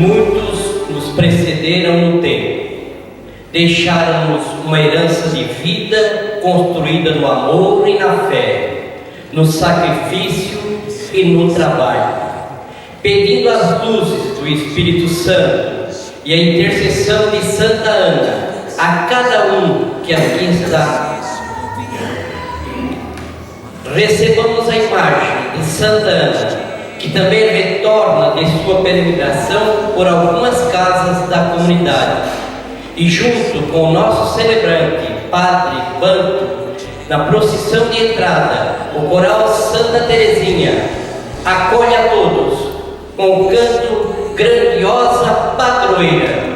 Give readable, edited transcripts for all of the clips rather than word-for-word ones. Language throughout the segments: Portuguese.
Muitos nos precederam no tempo, deixaram-nos uma herança de vida construída no amor e na fé, no sacrifício e no trabalho, pedindo as luzes do Espírito Santo e a intercessão de Santa Ana a cada um que aqui está. Recebamos a imagem de Santa Ana, que também retorna de sua peregrinação por algumas casas da comunidade, e junto com o nosso celebrante, Padre Banto, na procissão de entrada, o coral Santa Teresinha acolhe a todos com o canto Grandiosa Padroeira.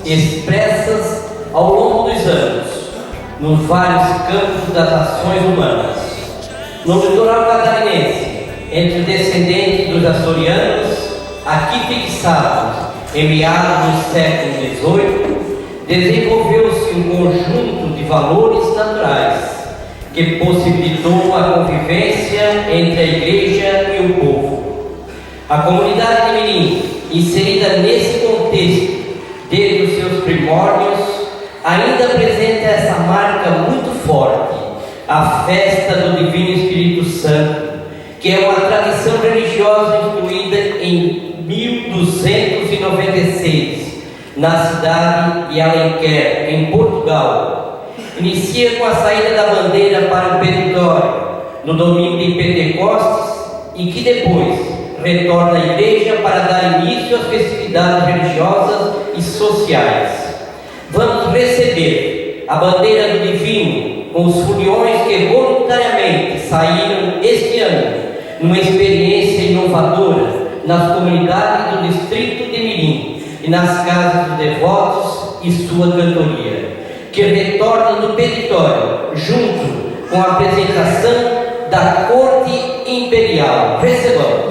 Expressas ao longo dos anos, nos vários campos das ações humanas. No litoral catarinense, entre descendentes dos açorianos, aqui fixados em meados do século XVIII, desenvolveu-se um conjunto de valores naturais que possibilitou a convivência entre a Igreja e o povo. A comunidade de Mirim, inserida nesse contexto desde os seus primórdios, ainda apresenta essa marca muito forte, a festa do Divino Espírito Santo, que é uma tradição religiosa instituída em 1296, na cidade de Alenquer, em Portugal. Inicia com a saída da bandeira para o peditório, no domingo de Pentecostes, e que depois retorna à igreja para dar início às festividades religiosas e sociais. Vamos receber a bandeira do Divino com os foliões que voluntariamente saíram este ano numa experiência inovadora nas comunidades do distrito de Mirim e nas casas dos devotos e sua cantoria, que retorna do peditório junto com a apresentação da corte imperial. Recebamos.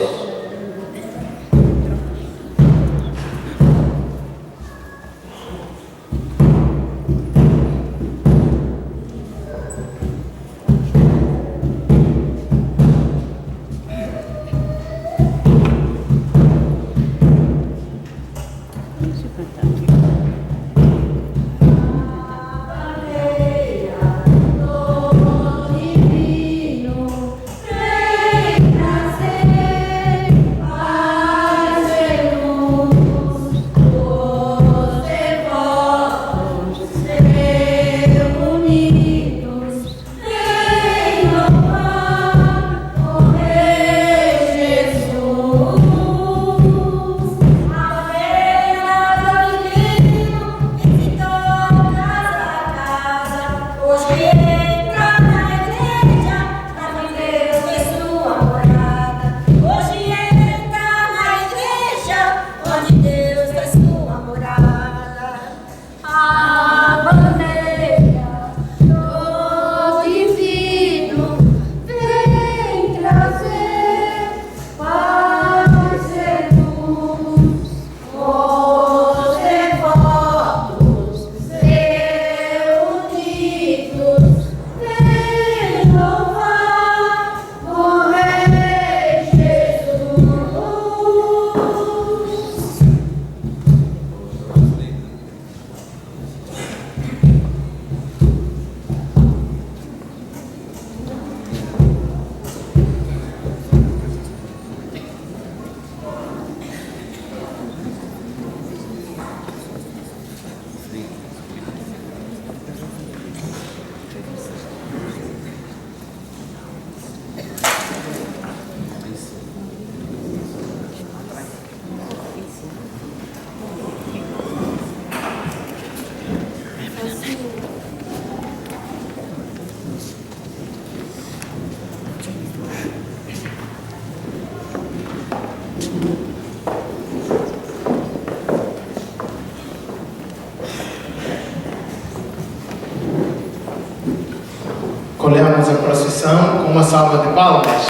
uma salva de palmas.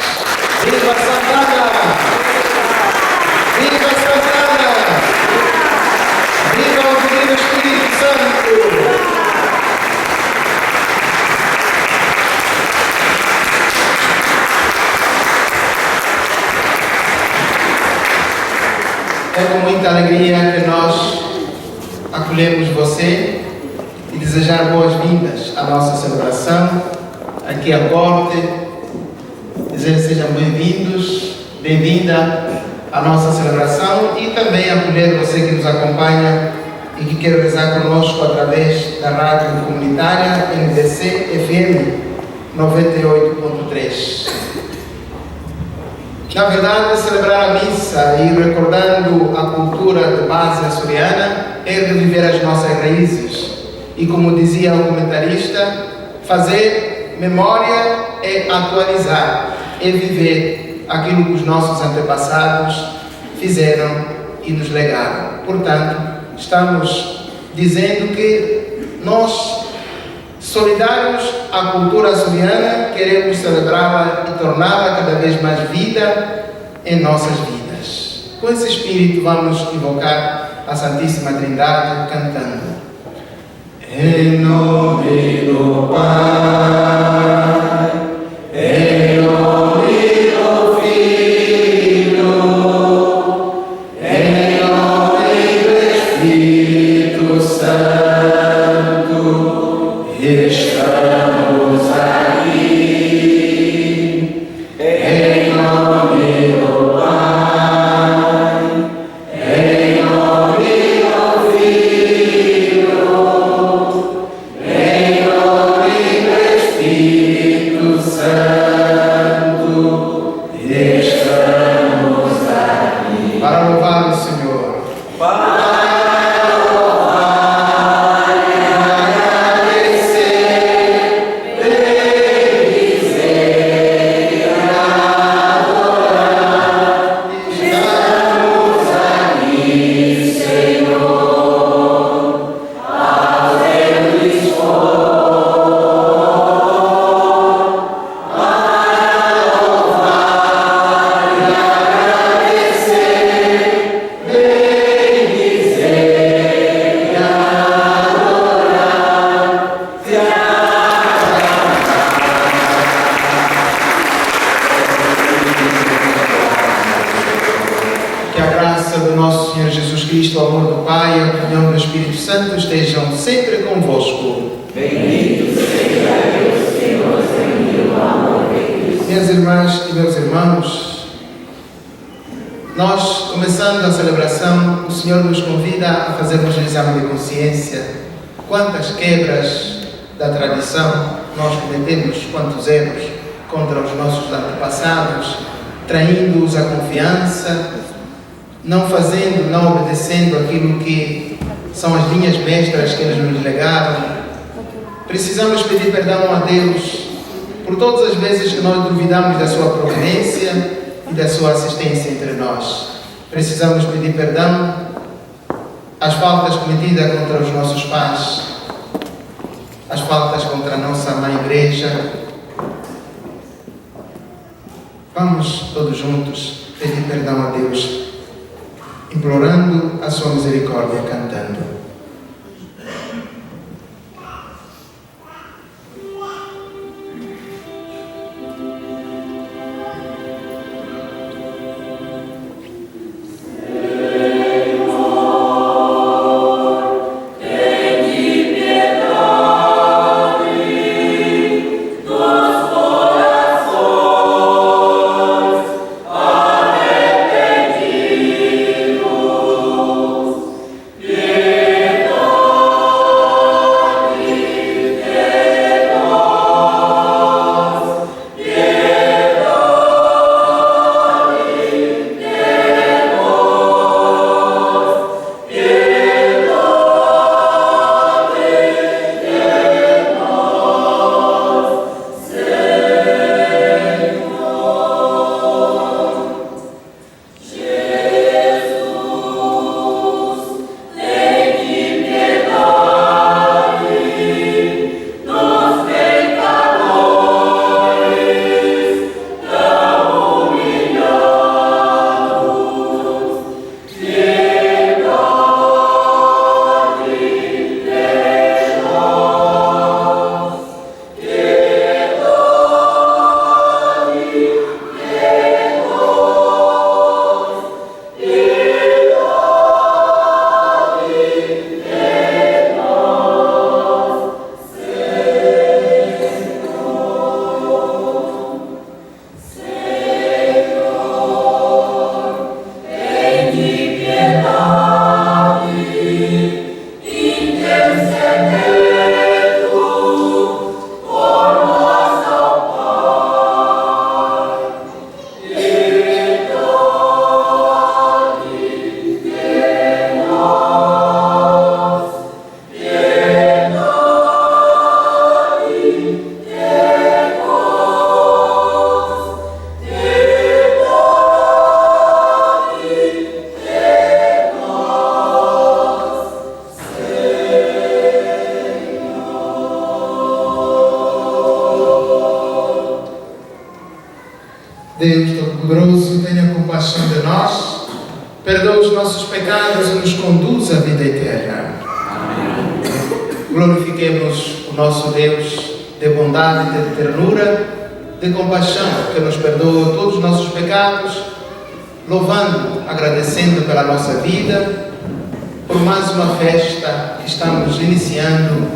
Viva Santana! Viva Santana! Viva o Divino Espírito Santo! É com muita alegria que nós acolhemos você e desejar boas-vindas à nossa celebração aqui à Corte. Dizer sejam bem-vindos, bem-vinda à nossa celebração e também acolher você que nos acompanha e que quer rezar conosco através da rádio comunitária NDC FM 98.3. Na verdade, celebrar a missa e recordando a cultura de base açoriana é reviver as nossas raízes e, como dizia o comentarista, fazer memória é atualizar, é viver aquilo que os nossos antepassados fizeram e nos legaram. Portanto, estamos dizendo que nós, solidários à cultura açoriana, queremos celebrá-la e torná-la cada vez mais vida em nossas vidas. Com esse espírito vamos invocar a Santíssima Trindade cantando: em nome do Pai, em nome do Filho, em nome do Espírito Santo. Estamos aqui, em nome do Pai, em nome do Filho, em nome do Espírito Santo, estamos aqui. Para louvar o Senhor. O amor do Pai e a comunhão do Espírito Santo estejam sempre convosco. Bendito seja Deus que nos enviou o amor de Cristo. Minhas irmãs e meus irmãos, nós, começando a celebração, o Senhor nos convida a fazermos um exame de consciência. Quantas quebras da tradição nós cometemos, quantos erros contra os nossos antepassados, traindo-os a confiança, não fazendo, não obedecendo aquilo que são as linhas mestras que eles nos legaram. Precisamos pedir perdão a Deus por todas as vezes que nós duvidamos da sua providência e da sua assistência entre nós. Precisamos pedir perdão às faltas cometidas contra os nossos pais, às faltas contra a nossa mãe igreja. Vamos todos juntos pedir perdão a Deus, implorando a sua misericórdia, cantando. Yeah. Deus Todo-Poderoso, tenha compaixão de nós, perdoa os nossos pecados e nos conduz à vida eterna. Amém. Glorifiquemos o nosso Deus de bondade e de ternura, de compaixão, que nos perdoa todos os nossos pecados, louvando, agradecendo pela nossa vida, por mais uma festa que estamos iniciando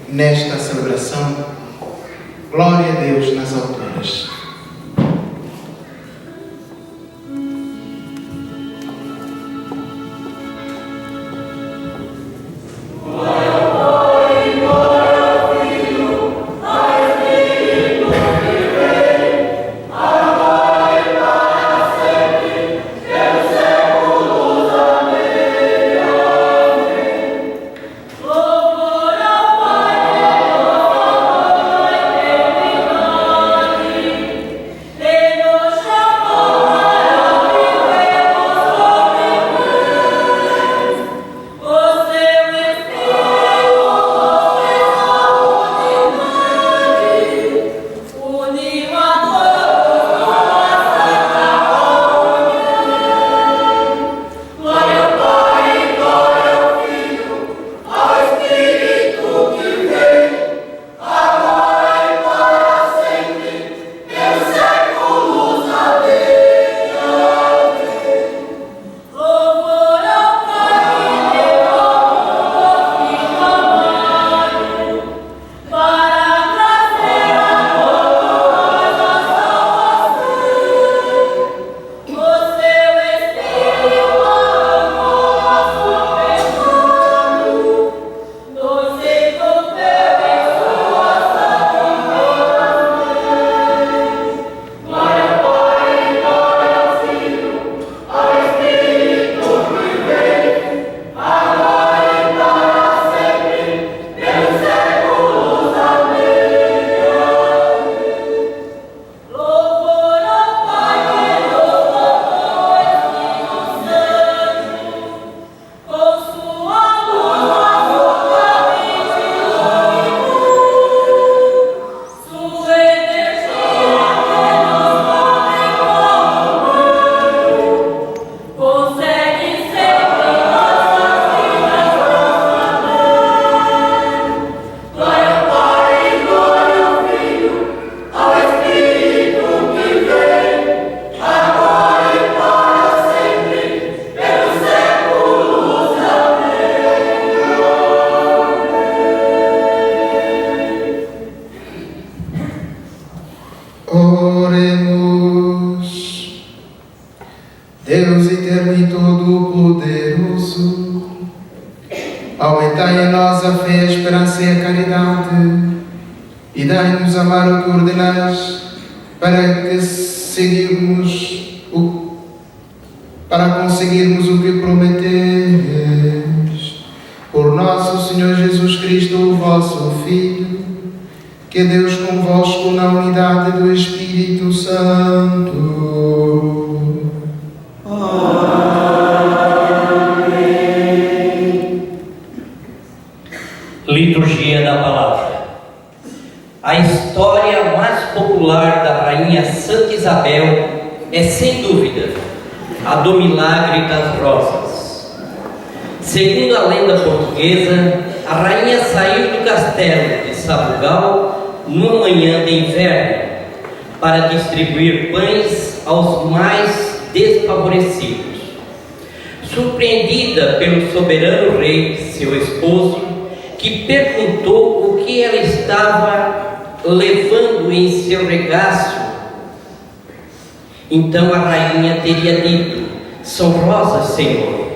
nesta celebração. Glória a Deus nas alturas. Oremos. Deus eterno e todo-poderoso, aumentai em nós a fé, a esperança e a caridade, e dai-nos amar o que ordenais, para conseguirmos o que prometeis. Por nosso Senhor Jesus Cristo, o vosso Filho, que é Deus convosco na unidade do Espírito Santo. Amém. Liturgia da Palavra. A história mais popular da Rainha Santa Isabel é, sem dúvida, a do Milagre das Rosas. Segundo a lenda portuguesa, a rainha saiu do castelo de Sabugal numa manhã de inverno para distribuir pães aos mais desfavorecidos. Surpreendida pelo soberano rei, seu esposo, que perguntou o que ela estava levando em seu regaço, então a rainha teria dito: são rosas, Senhor.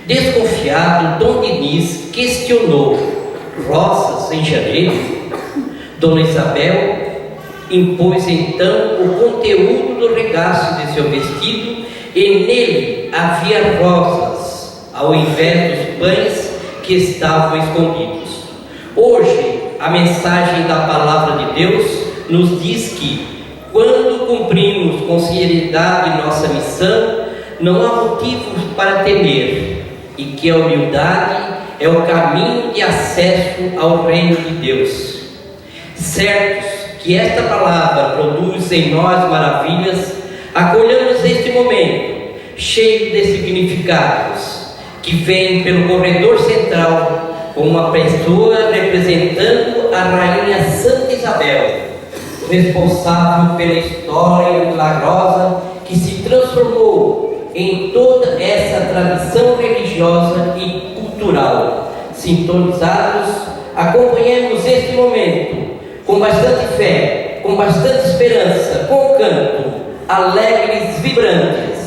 Desconfiado, Dom Dinis questionou: rosas em janeiro? Dona Isabel impôs então o conteúdo do regaço de seu vestido, e nele havia rosas, ao invés dos pães que estavam escondidos. Hoje, a mensagem da Palavra de Deus nos diz que, quando cumprimos com seriedade nossa missão, não há motivos para temer, e que a humildade é o caminho de acesso ao reino de Deus. Certos que esta palavra produz em nós maravilhas, acolhamos este momento cheio de significados, que vem pelo corredor central com uma pessoa representando a Rainha Santa Isabel, responsável pela história milagrosa que se transformou em toda essa tradição religiosa e cultural. Sintonizados, acompanhemos este momento com bastante fé, com bastante esperança, com canto, alegres, vibrantes.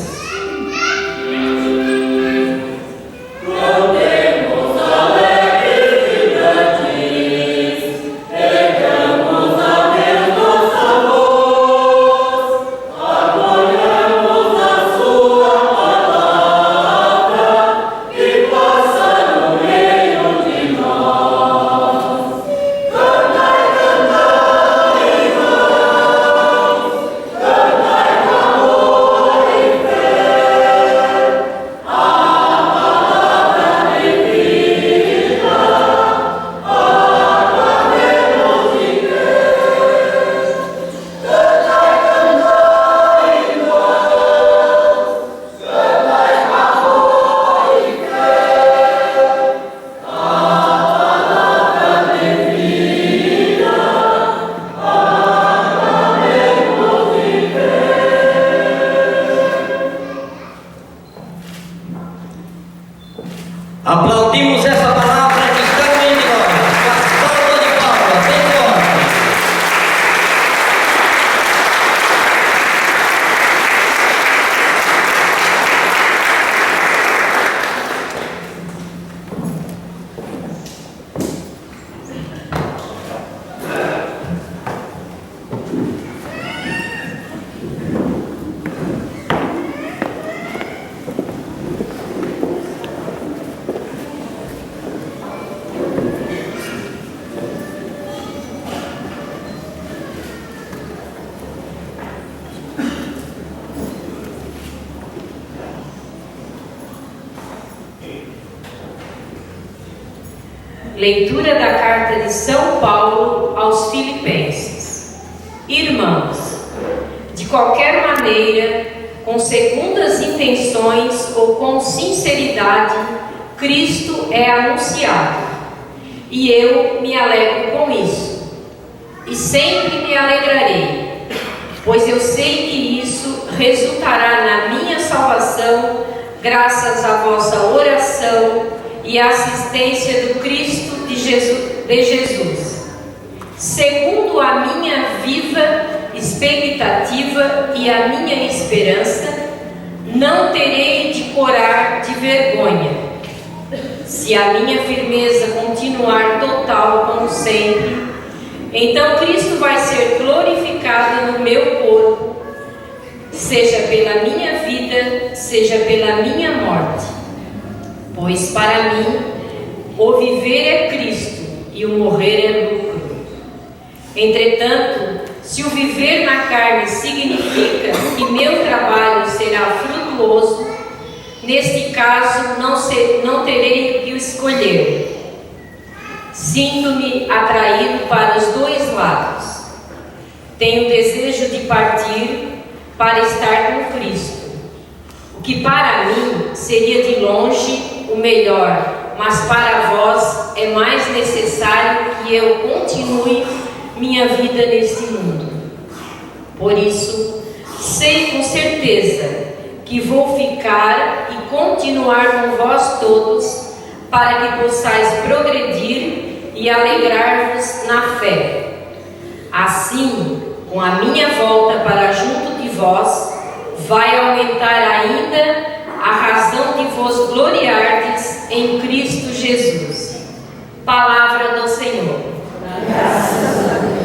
Aplaudimos essa palavra que está no meio de nós, com a salva de palmas, bem forte. Leitura da carta de São Paulo aos Filipenses. Irmãos, de qualquer maneira, com segundas intenções ou com sinceridade, Cristo é anunciado, e eu me alegro com isso, e sempre me alegrarei, pois eu sei que isso resultará na minha salvação, graças à vossa oração e assistência do Cristo de Jesus, segundo a minha viva expectativa e a minha esperança, não terei de corar de vergonha, se a minha firmeza continuar total como sempre. Então Cristo vai ser glorificado no meu corpo, seja pela minha vida, seja pela minha morte. Pois para mim, o viver é Cristo e o morrer é lucro. Entretanto, se o viver na carne significa que meu trabalho será frutuoso, neste caso não terei que escolher. Sinto-me atraído para os dois lados. Tenho desejo de partir para estar com Cristo, o que para mim seria de longe o melhor, mas para vós é mais necessário que eu continue minha vida neste mundo. Por isso, sei com certeza que vou ficar e continuar com vós todos, para que possais progredir e alegrar-vos na fé. Assim, com a minha volta para junto de vós, vai aumentar ainda a razão de vos gloriardes em Cristo Jesus. Palavra do Senhor. Graças a Deus.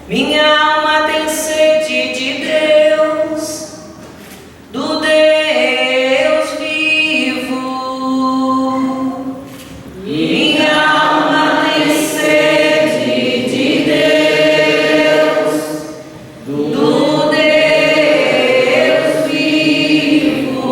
Minha alma tem sede de Deus, do Deus vivo. Minha alma tem sede de Deus, do Deus vivo.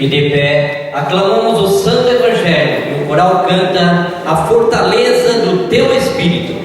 de pé, aclamamos o Santo Evangelho e o coral canta a fortaleza do teu Espírito.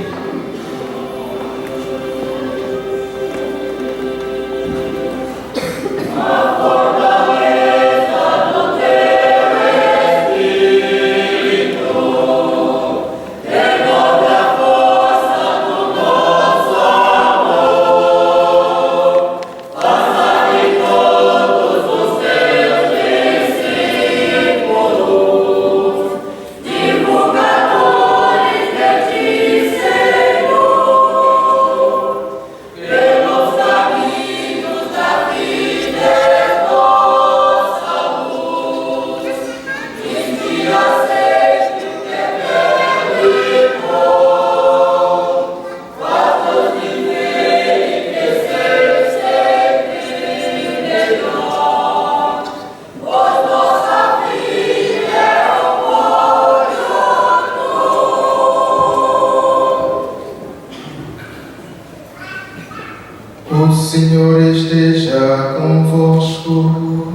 O Senhor esteja convosco.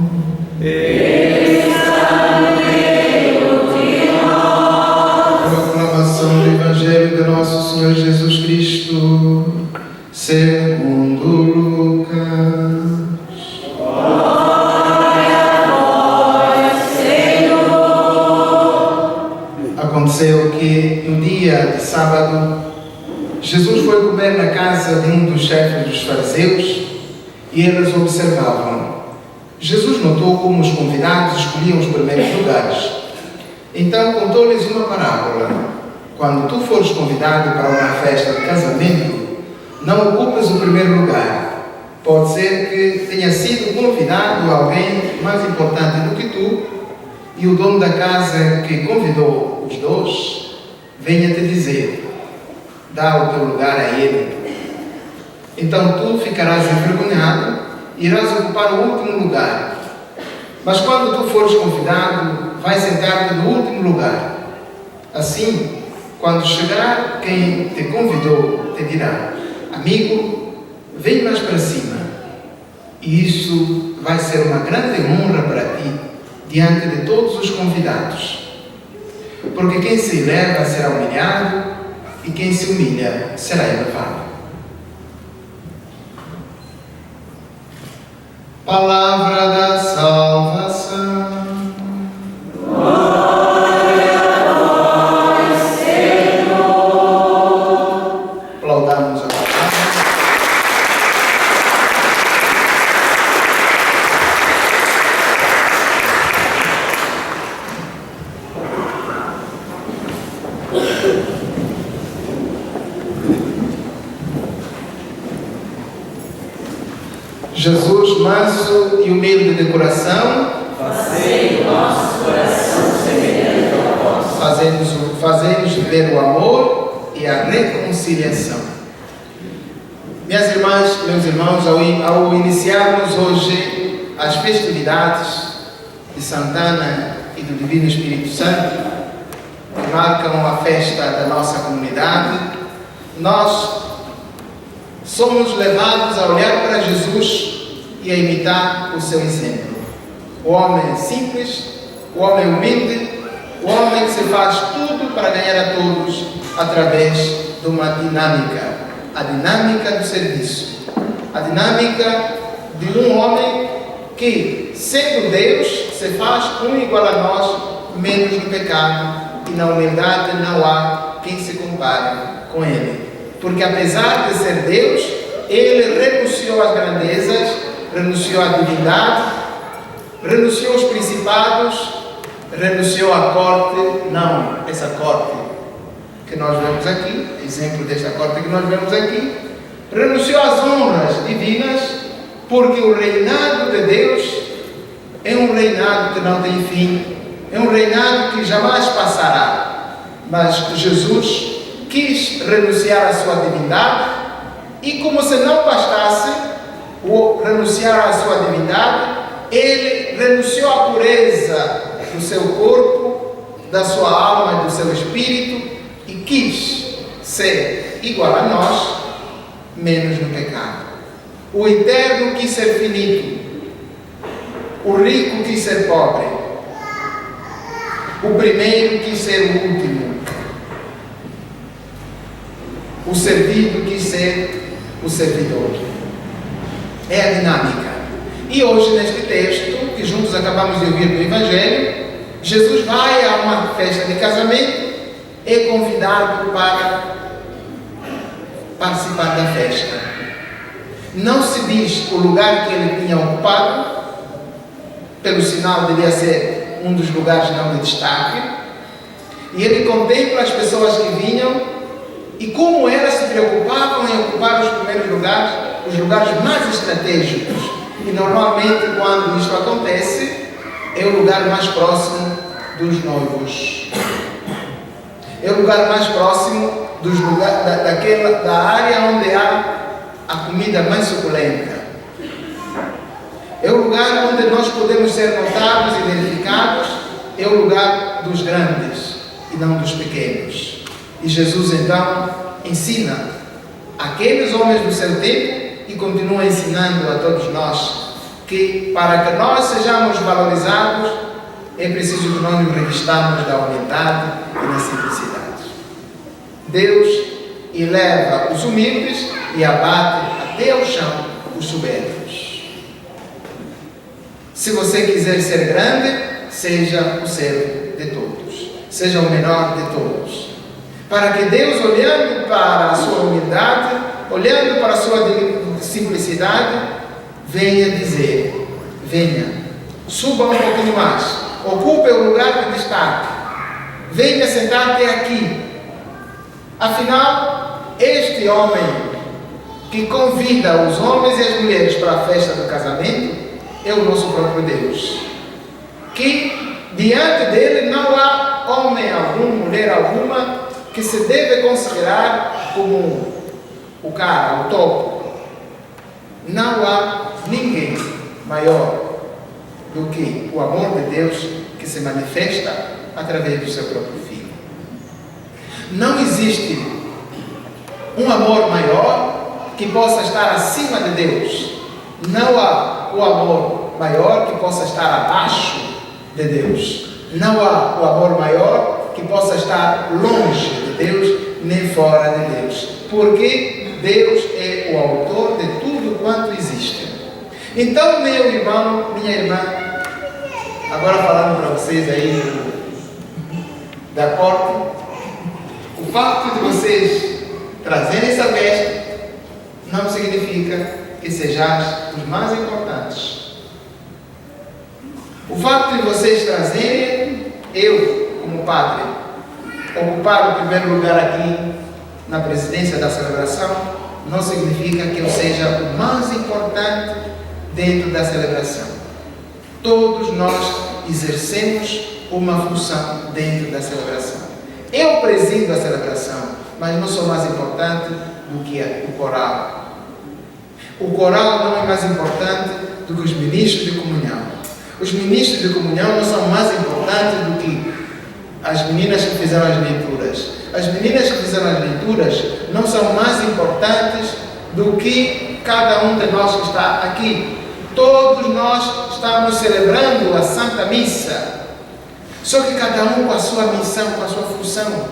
Ele está no meio de nós. Proclamação do Evangelho de nosso Senhor Jesus Cristo, segundo Lucas. Glória a vós, Senhor. Aconteceu que no dia de sábado, Jesus foi comer na casa de um dos chefes dos fariseus e eles observavam. Jesus notou como os convidados escolhiam os primeiros lugares. Então contou-lhes uma parábola. Quando tu fores convidado para uma festa de casamento, não ocupes o primeiro lugar. Pode ser que tenha sido convidado alguém mais importante do que tu e o dono da casa que convidou os dois venha te dizer: dá o teu lugar a ele. Então tu ficarás envergonhado e irás ocupar o último lugar. Mas quando tu fores convidado, vai sentar-te no último lugar. Assim, quando chegar quem te convidou, te dirá: amigo, vem mais para cima. E isso vai ser uma grande honra para ti, diante de todos os convidados. Porque quem se eleva será humilhado, e quem se humilha será elevado. Palavra da salvação. Glória a vós, Senhor. Aplaudamos a palavra. Jesus, manso e humilde de coração, Fazei o nosso coração semelhante ao vosso. fazemos viver o amor e a reconciliação. Minhas irmãs, meus irmãos, ao iniciarmos hoje as festividades de Santana e do Divino Espírito Santo, que marcam a festa da nossa comunidade, nós somos levados a olhar para Jesus e a imitar o seu exemplo. O homem simples, o homem humilde, o homem que se faz tudo para ganhar a todos através de uma dinâmica, a dinâmica do serviço, a dinâmica de um homem que, sendo Deus, se faz um igual a nós, menos no pecado, e na humildade não há quem se compare com ele. Porque apesar de ser Deus, ele renunciou às grandezas, renunciou à divindade, renunciou aos principados, renunciou à corte, não essa corte que nós vemos aqui, exemplo desta corte que nós vemos aqui, renunciou às honras divinas, porque o reinado de Deus é um reinado que não tem fim, é um reinado que jamais passará. Mas Jesus quis renunciar à sua divindade e, como se não bastasse o renunciar à sua divindade, ele renunciou à pureza do seu corpo, da sua alma e do seu espírito e quis ser igual a nós, menos no pecado. O eterno quis ser finito. O rico quis ser pobre. O primeiro quis ser o último. O servido quis ser o servidor. É a dinâmica. E hoje, neste texto, que juntos acabamos de ouvir do Evangelho, Jesus vai a uma festa de casamento, é convidado para participar da festa. Não se diz o lugar que ele tinha ocupado, pelo sinal devia ser um dos lugares não de destaque, e ele contempla as pessoas que vinham e como elas se preocupavam em ocupar os primeiros lugares, os lugares mais estratégicos. E normalmente, quando isto acontece, é o lugar mais próximo dos noivos. É o lugar mais próximo da área onde há a comida mais suculenta. É o lugar onde nós podemos ser notados e verificados. É o lugar dos grandes e não dos pequenos. E Jesus então ensina aqueles homens do seu tempo e continua ensinando a todos nós que para que nós sejamos valorizados é preciso que nós nos revistamos da humildade e da simplicidade. Deus eleva os humildes e abate até ao chão os soberbos. Se você quiser ser grande, seja o servo de todos, seja o menor de todos, para que Deus, olhando para a sua humildade, olhando para a sua simplicidade, venha dizer: venha, suba um pouquinho mais, ocupe o lugar de destaque, venha sentar-te aqui. Afinal, este homem que convida os homens e as mulheres para a festa do casamento é o nosso próprio Deus, que diante dele não há homem algum, mulher alguma que se deve considerar como o cara, o topo. Não há ninguém maior do que o amor de Deus que se manifesta através do seu próprio Filho. Não existe um amor maior que possa estar acima de Deus. Não há o amor maior que possa estar abaixo de Deus. Não há o amor maior que possa estar longe de Deus, nem fora de Deus. Porque Deus é o autor de tudo quanto existe. Então, meu irmão, minha irmã, agora falando para vocês aí da corte, o fato de vocês trazerem essa festa não significa que sejais os mais importantes. O fato de vocês trazerem, eu, como padre, ocupar o primeiro lugar aqui na presidência da celebração, não significa que eu seja o mais importante dentro da celebração. Todos nós exercemos uma função dentro da celebração. Eu presido a celebração, mas não sou mais importante do que o coral. O coral não é mais importante do que os ministros de comunhão. Os ministros de comunhão não são mais importantes do que as meninas que fizeram as leituras. As meninas que fizeram as leituras não são mais importantes do que cada um de nós que está aqui. Todos nós estamos celebrando a Santa Missa, só que cada um com a sua missão, com a sua função.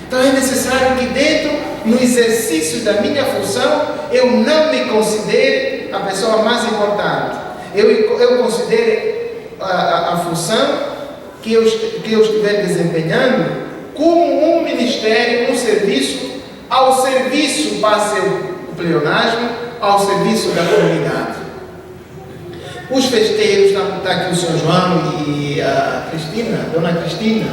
Então é necessário que dentro, no exercício da minha função, eu não me considere a pessoa mais importante. Eu considere a função que eu estiver desempenhando como um ministério, um serviço, ao serviço, passe o pleonasmo, ao serviço da comunidade. Os festeiros, está aqui o Sr. João e a Cristina, Dona Cristina,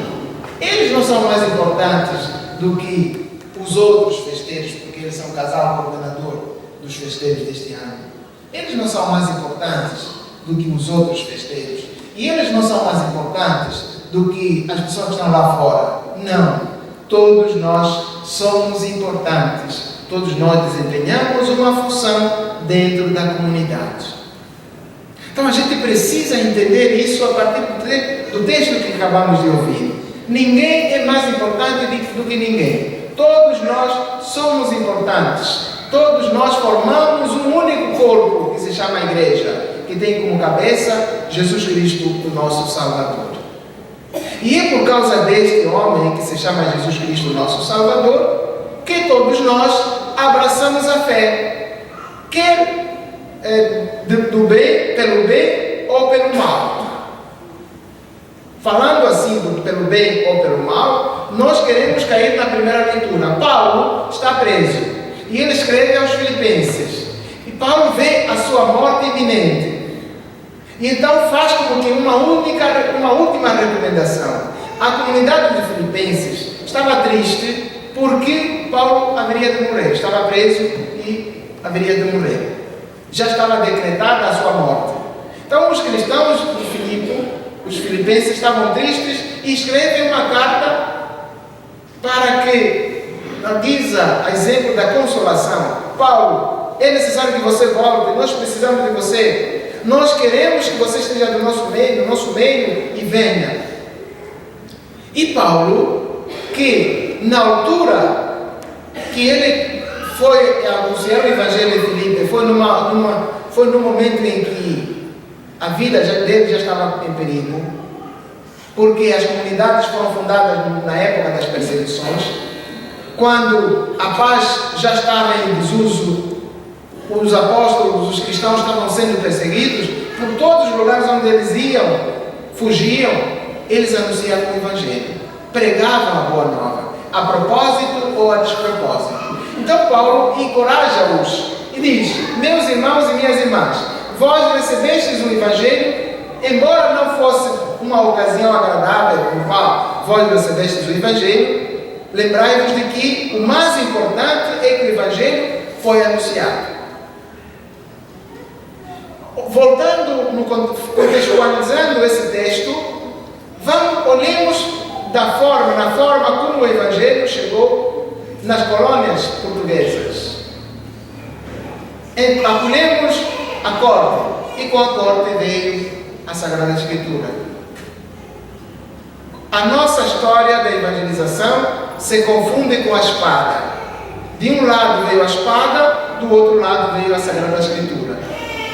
eles não são mais importantes do que os outros festeiros, porque eles são o casal coordenador dos festeiros deste ano. Eles não são mais importantes do que os outros festeiros. E eles não são mais importantes do que as pessoas que estão lá fora. Não. Todos nós somos importantes. Todos nós desempenhamos uma função dentro da comunidade. Então a gente precisa entender isso a partir do texto que acabamos de ouvir. Ninguém é mais importante do que ninguém. Todos nós somos importantes. Todos nós formamos um único corpo que se chama igreja, que tem como cabeça Jesus Cristo, o nosso Salvador. E é por causa deste homem, que se chama Jesus Cristo, o nosso Salvador, que todos nós abraçamos a fé, quer do bem, pelo bem ou pelo mal. Falando assim, pelo bem ou pelo mal, nós queremos cair na primeira leitura. Paulo está preso e ele escreve aos Filipenses. E Paulo vê a sua morte iminente. E então faz como que uma última recomendação. A comunidade de Filipenses estava triste porque Paulo haveria de morrer. Estava preso e haveria de morrer. Já estava decretada a sua morte. Então os cristãos de Filipe, os filipenses, estavam tristes e escrevem uma carta para que, a exemplo da consolação, Paulo, é necessário que você volte, nós precisamos de você. Nós queremos que você esteja no nosso meio e venha. E Paulo, que na altura que ele foi anunciar o Evangelho de Filipe, foi num momento em que a vida dele já estava em perigo, porque as comunidades foram fundadas na época das perseguições, quando a paz já estava em desuso. Os apóstolos, os cristãos estavam sendo perseguidos por todos os lugares onde eles iam, fugiam, eles anunciavam o Evangelho, pregavam a boa nova, a propósito ou a despropósito. Então Paulo encoraja-os e diz: meus irmãos e minhas irmãs, vós recebestes o Evangelho, embora não fosse uma ocasião agradável no qual vós recebestes o Evangelho, lembrai-vos de que o mais importante é que o Evangelho foi anunciado. Voltando, contextualizando esse texto, olhemos na forma como o Evangelho chegou nas colônias portuguesas. Acolhemos a corte, e com a corte veio a Sagrada Escritura. A nossa história da evangelização se confunde com a espada. De um lado veio a espada, do outro lado veio a Sagrada Escritura.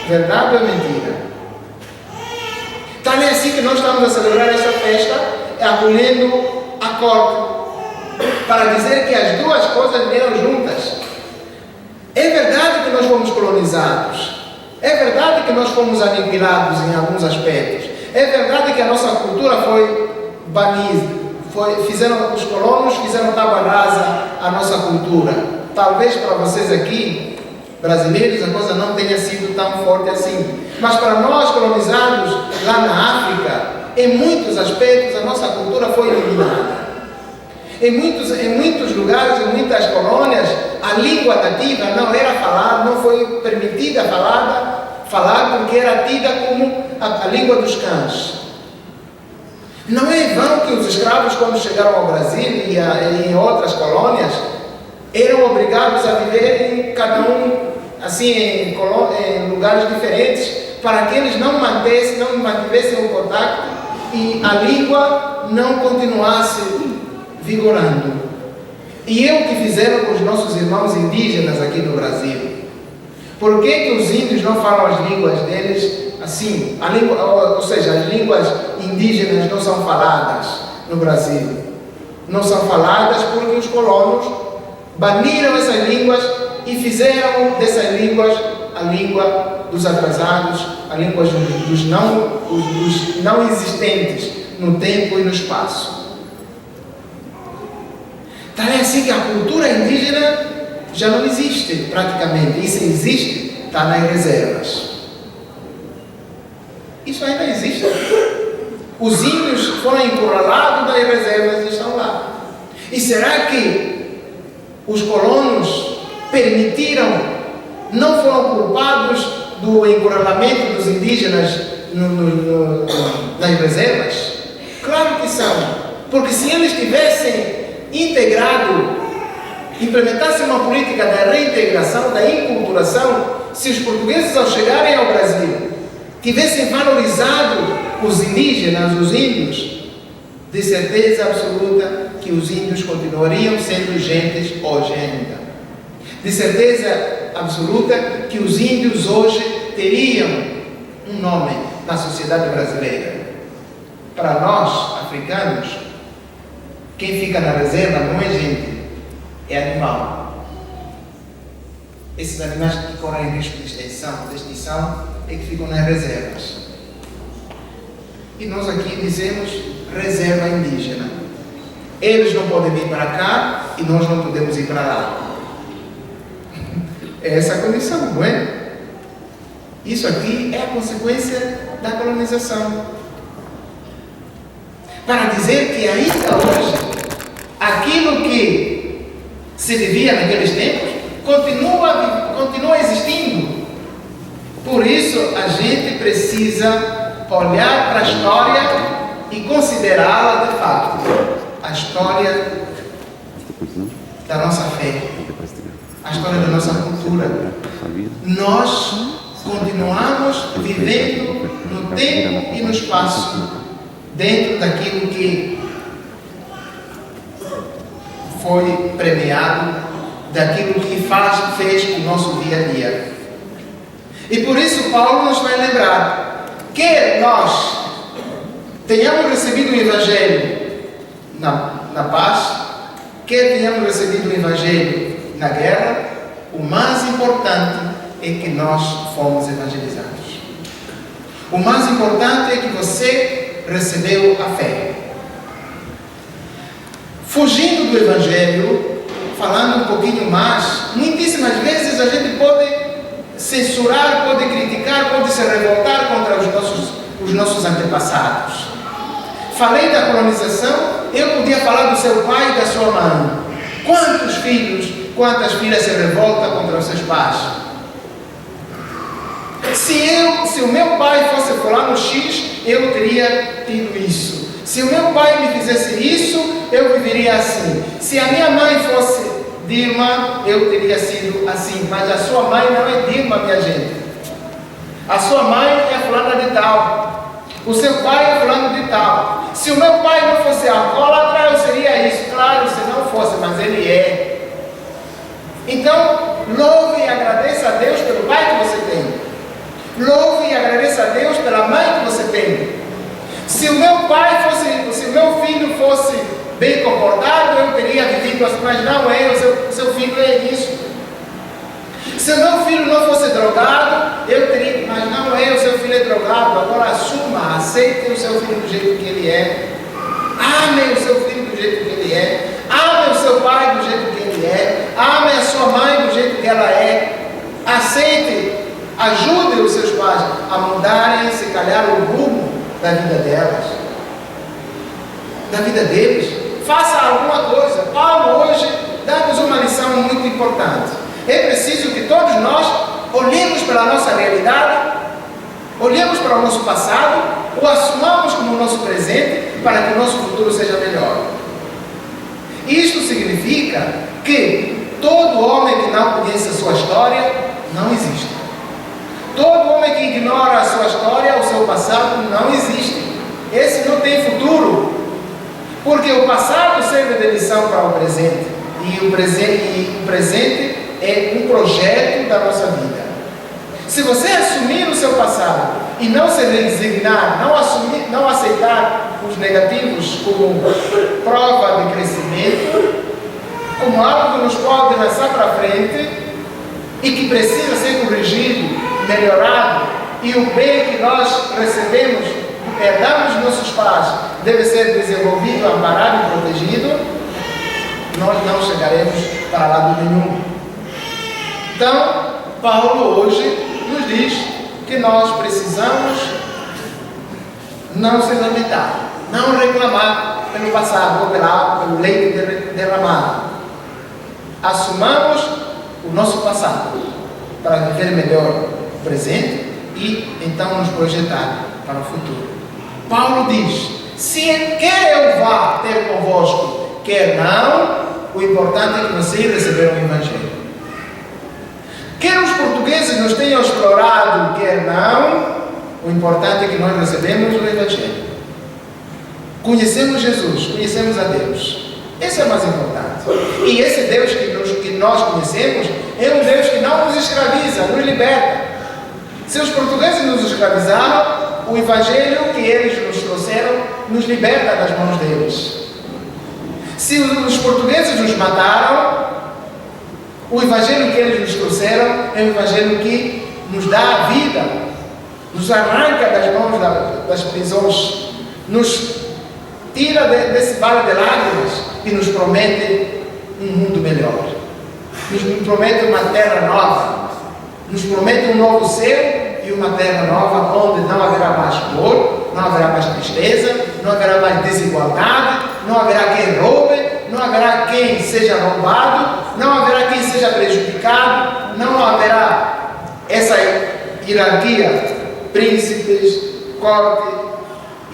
Verdade ou mentira? Então é assim que nós estamos a celebrar esta festa, acolhendo a corte, para dizer que as duas coisas vieram juntas. É verdade que nós fomos colonizados, é verdade que nós fomos aniquilados em alguns aspectos, é verdade que a nossa cultura foi banida, os colonos fizeram tábua rasa à nossa cultura. Talvez para vocês aqui, brasileiros, a coisa não tenha sido tão forte assim. Mas para nós colonizados lá na África, em muitos aspectos a nossa cultura foi eliminada. Em muitos lugares, em muitas colônias, a língua nativa não era falada, não foi permitida falar porque era tida como a língua dos cães. Não é em vão que os escravos, quando chegaram ao Brasil e em outras colônias, eram obrigados a viver cada um assim em lugares diferentes, para que eles não mantivessem o contato e a língua não continuasse vigorando. E é o que fizeram com os nossos irmãos indígenas aqui no Brasil. Por que os índios não falam as línguas deles assim? Ou seja, as línguas indígenas não são faladas no Brasil. Não são faladas porque os colonos baniram essas línguas e fizeram dessas línguas a língua dos atrasados, a língua dos não existentes no tempo e no espaço. Então é assim que a cultura indígena já não existe praticamente. E se existe, está nas reservas. Isso ainda existe. Os índios foram encurralados nas reservas e estão lá. E será que os colonos permitiram, não foram culpados do encurralamento dos indígenas nas reservas? Claro que são, porque se eles tivessem implementassem uma política da reintegração, da inculturação, se os portugueses ao chegarem ao Brasil tivessem valorizado os indígenas, os índios, de certeza absoluta que os índios continuariam sendo gentes hoje ainda. De certeza absoluta que os índios hoje teriam um nome, na sociedade brasileira. Para nós, africanos, quem fica na reserva não é gente, é animal. Esses animais que correm risco de extinção é que ficam nas reservas. E nós aqui dizemos reserva indígena. Eles não podem vir para cá e nós não podemos ir para lá. É essa a condição, não é? Isso aqui é a consequência da colonização. Para dizer que ainda hoje, aquilo que se vivia naqueles tempos, continua existindo. Por isso, a gente precisa olhar para a história e considerá-la de fato. A história da nossa fé, a história da nossa cultura. Nós continuamos vivendo no tempo e no espaço, dentro daquilo que foi premiado, daquilo que fez o nosso dia a dia. E por isso Paulo nos vai lembrar que nós tenhamos recebido o Evangelho na paz, que tenhamos recebido o Evangelho na guerra, o mais importante é que nós fomos evangelizados. O mais importante é que você recebeu a fé. Fugindo do Evangelho, falando um pouquinho mais, muitíssimas vezes a gente pode censurar, pode criticar, pode se revoltar contra os nossos antepassados. Falei da colonização, eu podia falar do seu pai e da sua mãe. Quantos filhos, quantas filhas se revoltam contra os seus pais? Se o meu pai fosse fulano X, eu teria tido isso. Se o meu pai me fizesse isso, eu viveria assim. Se a minha mãe fosse Dilma, eu teria sido assim. Mas a sua mãe não é Dilma, minha gente. A sua mãe é fulana de tal. O seu pai é fulano de tal. Se o meu pai não fosse alcoólatra, eu seria isso. Claro, se não fosse, mas ele é. Então, louve e agradeça a Deus pelo pai que você tem. Louve e agradeça a Deus pela mãe que você tem. Se o meu filho fosse bem comportado, eu teria vivido assim, mas não é, o seu filho é isso. Se o meu filho não fosse drogado, eu teria, mas não é, o seu filho é drogado. Agora assuma, aceite o seu filho do jeito que ele é. Ame o seu filho do jeito que ele é. Ame o seu pai do jeito que ele é. Ame a sua mãe do jeito que ela é. Aceite, ajude os seus pais a mudarem, se calhar, o rumo da vida delas, da vida deles. Faça alguma coisa. Paulo hoje dá-nos uma lição muito importante. É preciso que todos nós olhemos para a nossa realidade, olhemos para o nosso passado, o assumamos como o nosso presente, para que o nosso futuro seja melhor. Isto significa que todo homem que não conhece a sua história não existe. Todo homem que ignora a sua história, o seu passado, não existe. Esse não tem futuro. Porque o passado serve de lição para o presente. E o presente é um projeto da nossa vida. Se você assumir o seu passado e não se resignar, não aceitar os negativos como prova de crescimento, como algo que nos pode lançar para frente e que precisa ser corrigido, melhorado, e o bem que nós recebemos, herdamos dos nossos pais, deve ser desenvolvido, amparado e protegido, nós não chegaremos para lado nenhum. Então, Paulo hoje nos diz que nós precisamos não se lamentar, não reclamar pelo passado ou pela água, pelo leite derramado. Assumamos o nosso passado para viver melhor o presente e então nos projetar para o futuro. Paulo diz: se quer eu vá ter convosco, quer não, o importante é que vocês receberam o Evangelho. Quer os portugueses nos tenham explorado, quer não, o importante é que nós recebemos o Evangelho. Conhecemos Jesus, conhecemos a Deus. Esse é o mais importante. E esse Deus que nós conhecemos é um Deus que não nos escraviza, nos liberta. Se os portugueses nos escravizaram, o Evangelho que eles nos trouxeram nos liberta das mãos deles. Se os portugueses nos mataram, o Evangelho que eles nos trouxeram é um Evangelho que nos dá a vida, nos arranca das mãos das prisões, nos tira desse vale de lágrimas e nos promete um mundo melhor. Nos promete uma terra nova, nos promete um novo céu e uma terra nova onde não haverá mais dor, não haverá mais tristeza, não haverá mais desigualdade, não haverá quem roube, não haverá quem seja roubado, não haverá quem seja prejudicado, não haverá essa hierarquia, príncipes, corte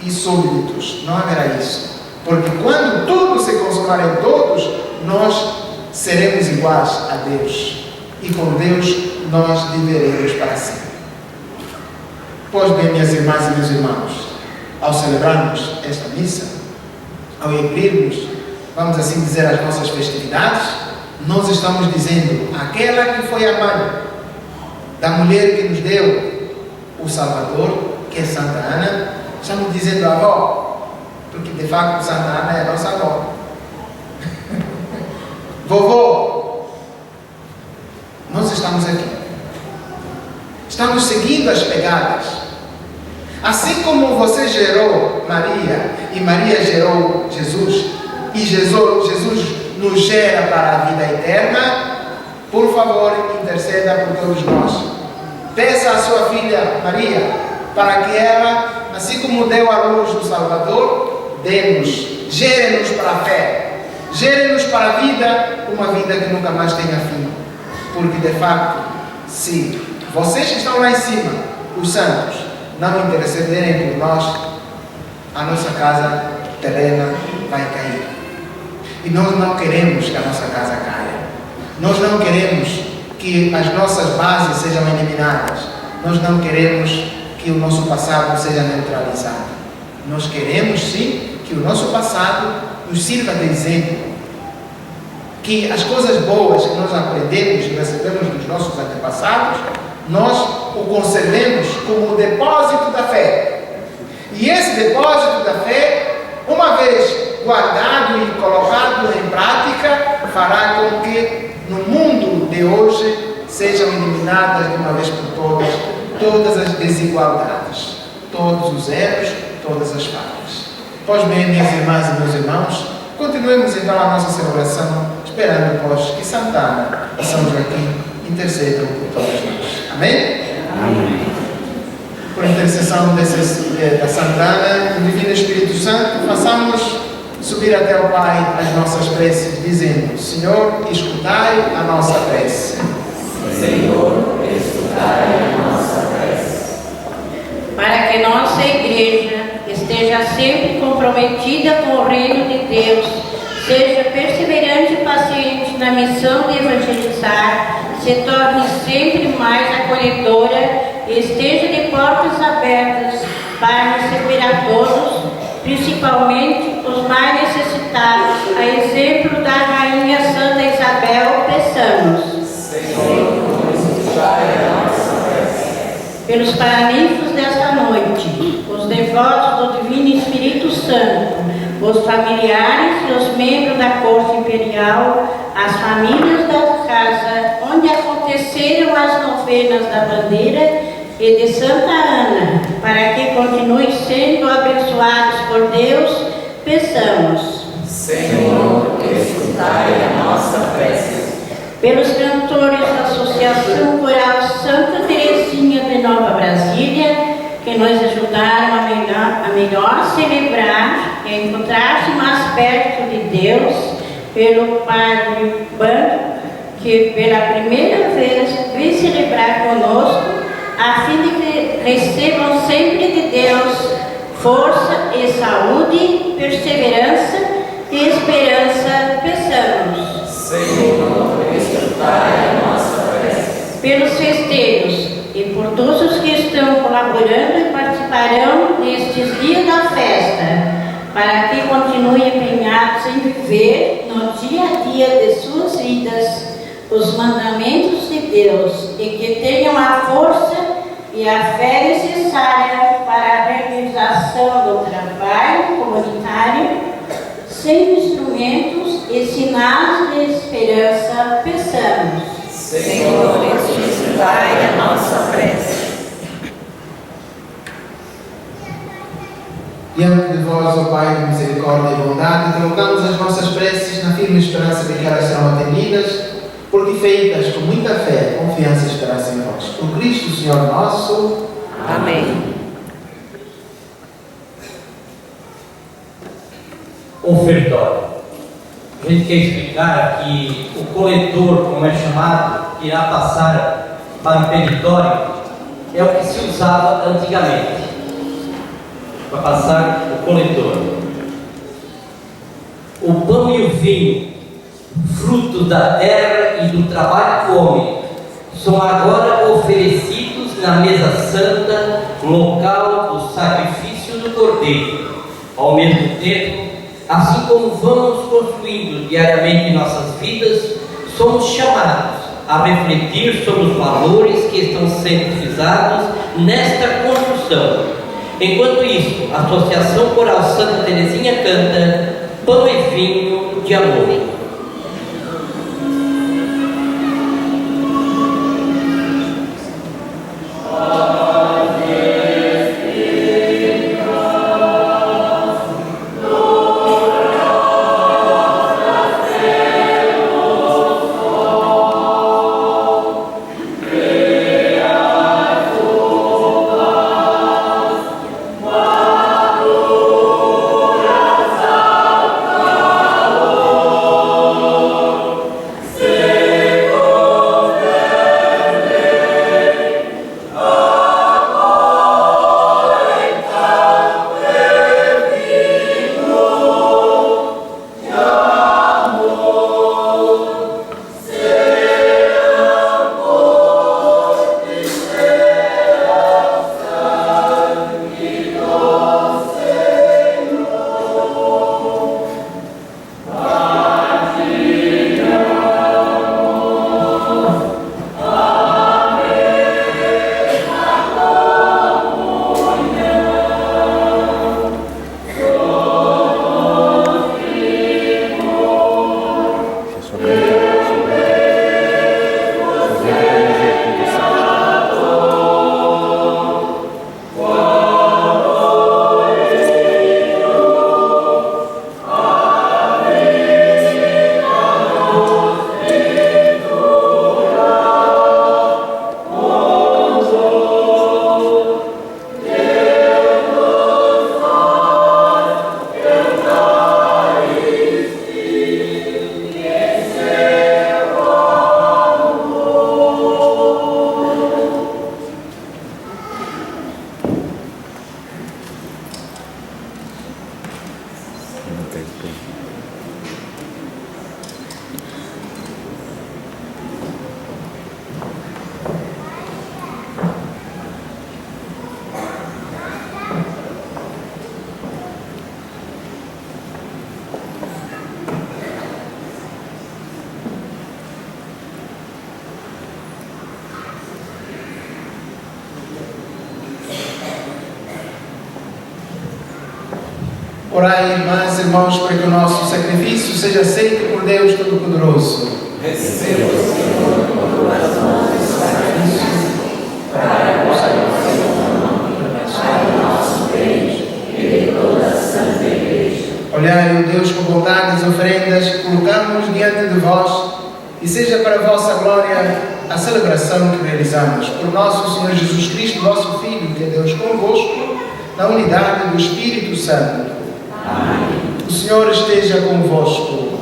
e súditos. Não haverá isso. Porque quando tudo se consumar em todos, nós seremos iguais a Deus. E com Deus nós viveremos para sempre. Pois bem, minhas irmãs e meus irmãos, ao celebrarmos esta missa, ao abrirmos, vamos assim dizer, as nossas festividades, nós estamos dizendo, aquela que foi a mãe da mulher que nos deu o Salvador, que é Santa Ana, estamos dizendo avó, porque de facto Santa Ana é a nossa avó. Vovô, nós estamos aqui. Estamos seguindo as pegadas. Assim como você gerou Maria, e Maria gerou Jesus, e Jesus nos gera para a vida eterna, por favor, interceda por todos nós. Peça à sua filha Maria, para que ela, assim como deu à luz do Salvador, dê-nos, gere-nos para a fé, gere-nos para a vida, uma vida que nunca mais tenha fim. Porque de facto, se vocês que estão lá em cima, os santos, não intercederem por nós, a nossa casa terrena vai cair. E nós não queremos que a nossa casa caia. Nós não queremos que as nossas bases sejam eliminadas. Nós não queremos que o nosso passado seja neutralizado. Nós queremos sim que o nosso passado nos sirva de exemplo. Que as coisas boas que nós aprendemos e recebemos dos nossos antepassados, nós o conservemos como o depósito da fé. E esse depósito da fé, uma vez guardado e colocado em prática, fará com que no mundo de hoje sejam eliminadas de uma vez por todas as desigualdades, todos os erros, todas as falhas. Pois bem, minhas irmãs e meus irmãos, continuemos então a nossa celebração, esperando, pois, que Santa Ana e São Joaquim intercedam por todos nós. Amém? Amém. Por intercessão da Santa Ana, do Divino Espírito Santo, façamos subir até o Pai as nossas preces, dizendo: Senhor, escutai a nossa prece. Senhor, escutai a nossa prece. Para que nossa Igreja esteja sempre comprometida com o reino de Deus, seja perseverante e paciente na missão de evangelizar, se torne sempre mais acolhedora e esteja de portas abertas para receber a todos, principalmente os mais necessitados, a exemplo da Rainha Santa Isabel, peçamos. Senhor, escutai a nossa prece. Pelos paraninfos desta noite, os devotos do Divino Espírito Santo, os familiares e os membros da Corte Imperial, as famílias da casa onde aconteceram as novenas da bandeira e de Santa Ana, para que continuem sendo abençoados por Deus, peçamos. Senhor, escutai a nossa prece. Pelos cantores da Associação Coral Santa Teresinha de Nova Brasília, que nos ajudaram a melhor celebrar e encontrar-se mais perto de Deus, pelo Padre Ban, que pela primeira vez veio celebrar conosco, a fim de que recebam sempre de Deus força e saúde, perseverança e esperança, peçamos. Senhor, escutai a nossa prece. Pelos festeiros e por todos os que estão colaborando e participarão nestes dias da festa, para que continuem empenhados em viver no dia a dia de suas vidas os mandamentos de Deus e que tenham a força e a fé necessária para a realização do trabalho comunitário, sem instrumentos e sinais de esperança, peçamos. Senhor, escutai a nossa prece. Diante de vós, ó Pai de misericórdia e bondade, colocamos as nossas preces na firme esperança de que elas serão atendidas, porque feitas com muita fé, confiança e esperança em vós. Por Cristo, Senhor nosso. Amém. Ofertório. A gente quer explicar que o coletor, como é chamado, que irá passar para o peditório, é o que se usava antigamente, para passar o coletor. O pão e o vinho, frutos da terra e do trabalho do homem, são agora oferecidos na mesa santa, local do sacrifício do Cordeiro. Ao mesmo tempo, assim como vamos construindo diariamente nossas vidas, somos chamados a refletir sobre os valores que estão sendo frisados nesta construção. Enquanto isso, a Associação Coral Santa Teresinha canta Pão e Vinho de Amor. Orai, irmãs e irmãos, para que o nosso sacrifício seja aceito por Deus Todo-Poderoso. Receba, Senhor, com tuas mãos esse sacrifício, para a salvação do nosso bem e de toda a Santa Igreja. Olhai, ó Deus, com bondade as oferendas que colocamos diante de vós, e seja para a vossa glória a celebração que realizamos. Por nosso Senhor Jesus Cristo, vosso Filho, que é Deus convosco, na unidade do Espírito Santo. Amém. O Senhor esteja convosco.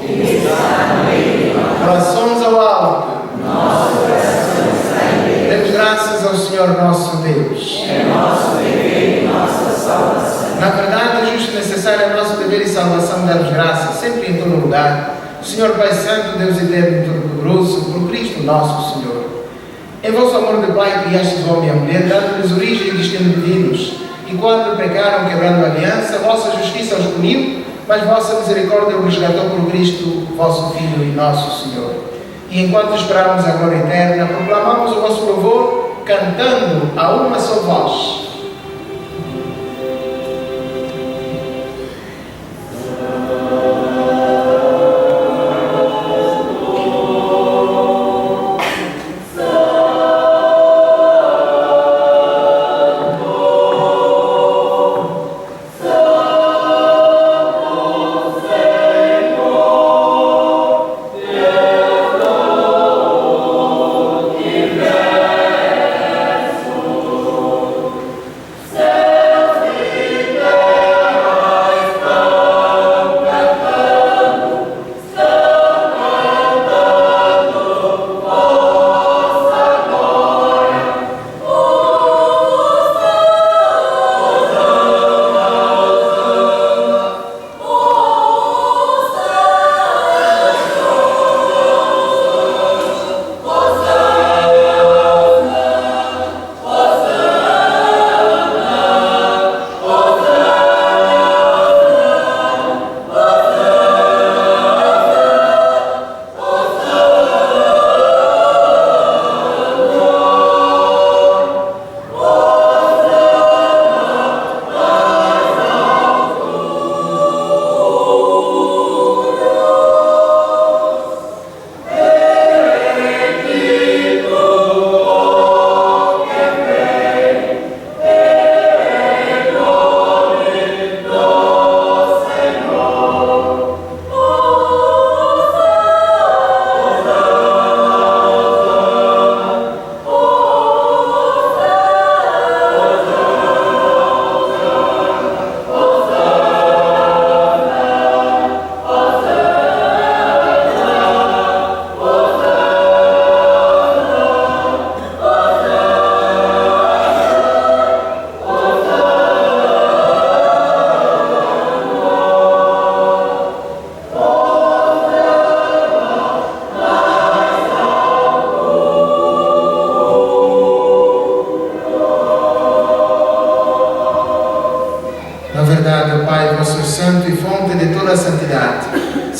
Corações ao alto. Nosso coração está em Deus. Demos graças ao Senhor nosso Deus. É nosso dever e nossa salvação. Na verdade, justo e necessário é nosso dever e salvação dar-vos graças, sempre e em todo lugar. O Senhor Pai Santo, Deus eterno e todo-poderoso, por Cristo nosso Senhor. Em vosso amor de Pai criastes o homem e a mulher, dando-lhes origem e destino divinos. E quando pecaram, quebrando a aliança, vossa justiça os puniu, mas vossa misericórdia os resgatou por Cristo, vosso Filho e nosso Senhor. E enquanto esperamos a glória eterna, proclamamos o vosso louvor, cantando a uma só voz.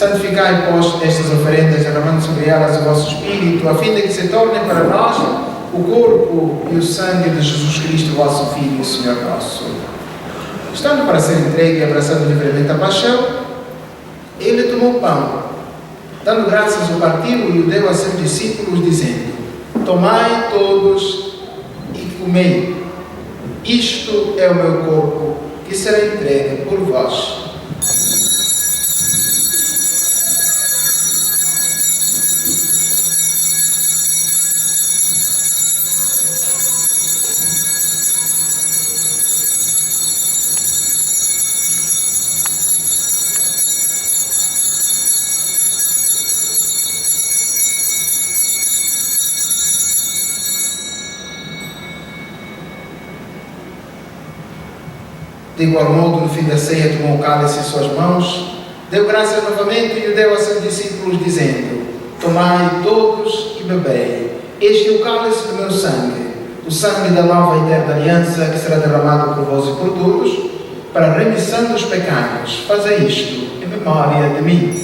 Santificai, pois, estas oferendas, derramando sobre elas o vosso Espírito, a fim de que se tornem para nós o corpo e o sangue de Jesus Cristo, vosso Filho e Senhor nosso. Estando para ser entregue e abraçando livremente a paixão, ele tomou o pão, dando graças, o partiu e o deu a seus discípulos, dizendo: tomai todos e comei. Isto é o meu corpo, que será entregue por vós. De igual modo, no fim da ceia, tomou o cálice em suas mãos, deu graças novamente e o deu a seus discípulos, dizendo: tomai todos e bebei. Este é o cálice do meu sangue, o sangue da nova e eterna aliança, que será derramado por vós e por todos, para a remissão dos pecados. Fazei isto em memória de mim.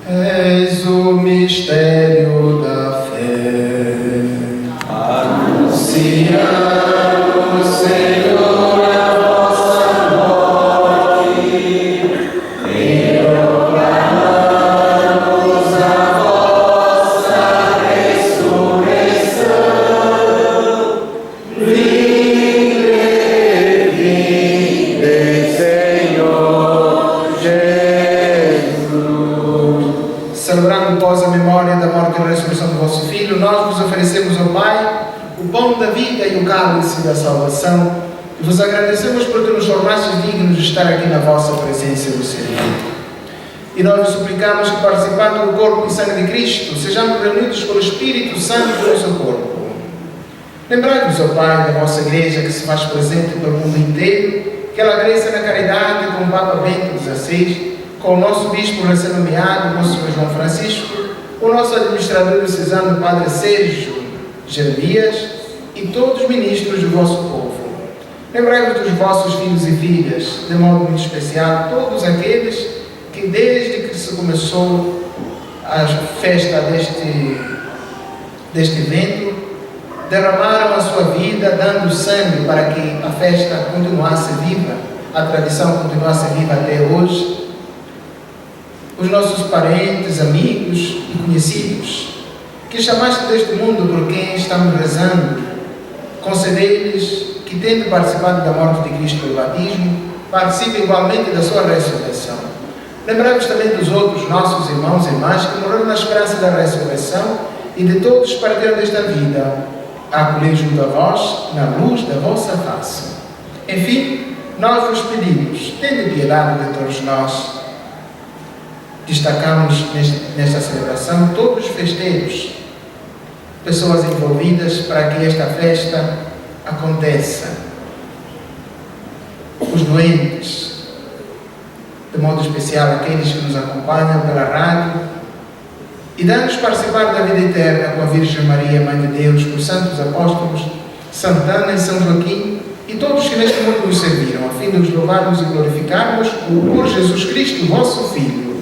Eis o mistério da fé. Anunciamos, Senhor, a vossa morte e proclamamos a vossa ressurreição. Vinde, Senhor Jesus. Celebrando, pois, a memória da morte e ressurreição do vosso Filho, nós vos oferecemos ao Pai o pão da vida e o cálice da salvação, e vos agradecemos porque nos tornastes dignos de estar aqui na vossa presença e vos servir. E nós vos suplicamos que, participando do corpo e sangue de Cristo, sejamos reunidos pelo Espírito Santo no seu corpo. Lembrai-vos, ó Pai, da vossa Igreja que se faz presente pelo mundo inteiro, que ela cresça na caridade com o Papa Bento XVI, com o nosso Bispo recém-nomeado, o nosso João Francisco, o nosso administrador diocesano, Padre Sérgio Jeremias, e todos os ministros do vosso povo. Lembrai-vos dos vossos filhos e filhas, de modo muito especial, todos aqueles que, desde que se começou a festa deste evento, derramaram a sua vida, dando sangue para que a festa continuasse viva, a tradição continuasse viva até hoje. Os nossos parentes, amigos e conhecidos, que chamaste deste mundo por quem estamos rezando, concedei-lhes que, tendo participado da morte de Cristo pelo batismo, participem igualmente da sua ressurreição. Lembrai-vos também dos outros nossos irmãos e irmãs que morreram na esperança da ressurreição e de todos que partiram desta vida, a acolher junto a vós, na luz da vossa face. Enfim, nós vos pedimos, tende piedade de todos nós. Destacamos nesta celebração todos os festeiros, pessoas envolvidas para que esta festa aconteça. Os doentes, de modo especial aqueles que nos acompanham pela rádio, e dá-nos participar da vida eterna com a Virgem Maria, Mãe de Deus, com os santos apóstolos, Santana e São Joaquim, e todos que neste mundo nos serviram, a fim de os louvarmos e glorificarmos por Jesus Cristo, vosso Filho.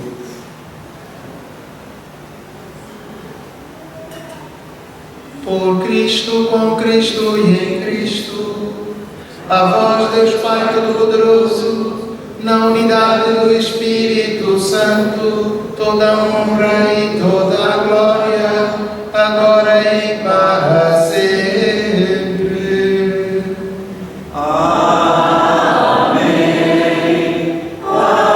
Por Cristo, com Cristo e em Cristo, a vós, Deus Pai Todo-Poderoso, na unidade do Espírito Santo, toda a honra e toda a glória, agora e para sempre. Amém. Amém. Amém.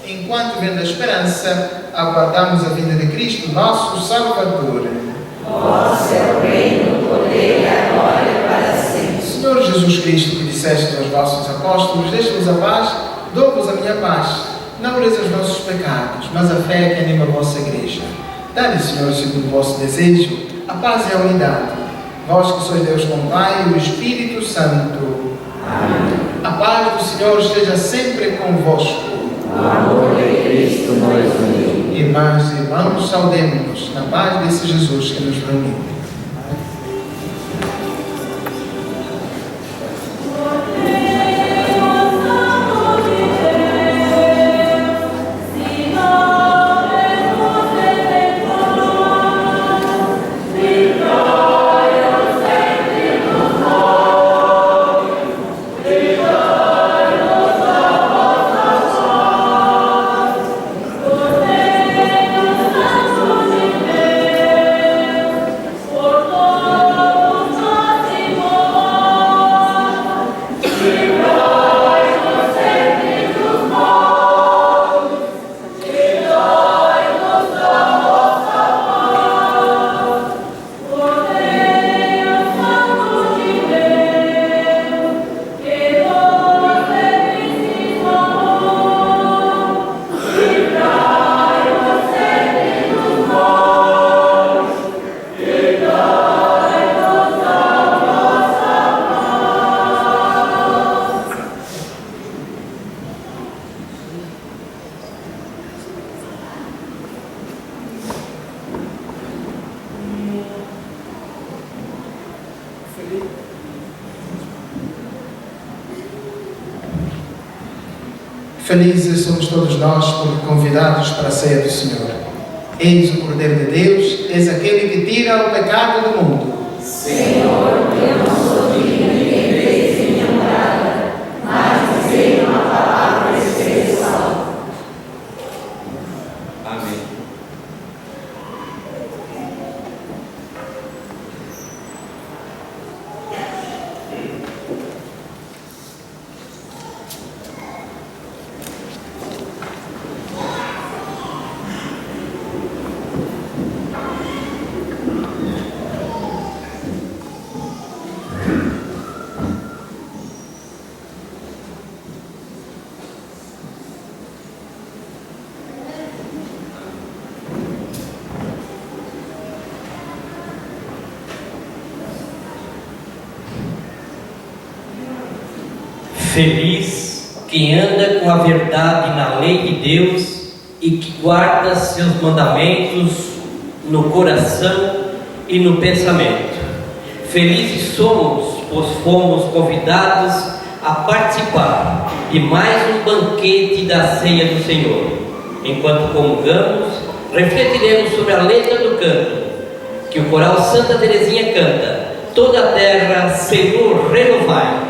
enquanto vendo a esperança, aguardamos a vinda de Cristo, nosso Salvador. Vosso é o reino, o poder e a glória para sempre. Senhor Jesus Cristo, que disseste aos vossos apóstolos, deixe-vos a paz, dou-vos a minha paz. Não olheis os nossos pecados, mas a fé que anima a vossa igreja. Dá-lhe, Senhor, segundo o vosso desejo, a paz e a unidade. Vós que sois Deus com o Pai e o Espírito Santo. Amém. A paz do Senhor esteja sempre convosco. O amor de Cristo nos uniu. Irmãs e irmãos, saudemos-nos na paz desse Jesus que nos reuniu. Felizes somos todos nós porque convidados para a ceia do Senhor. Eis o Cordeiro de Deus, eis aquele que tira o pecado do mundo. Senhor, eu não sou digno de que entreis em minha morada, mas dizei uma palavra e serei salvo. Amém. Feliz quem anda com a verdade na lei de Deus e que guarda seus mandamentos no coração e no pensamento. Felizes somos, pois fomos convidados a participar de mais um banquete da ceia do Senhor. Enquanto comungamos, refletiremos sobre a letra do canto que o coral Santa Teresinha canta: toda a terra, Senhor, renovai. Senhor,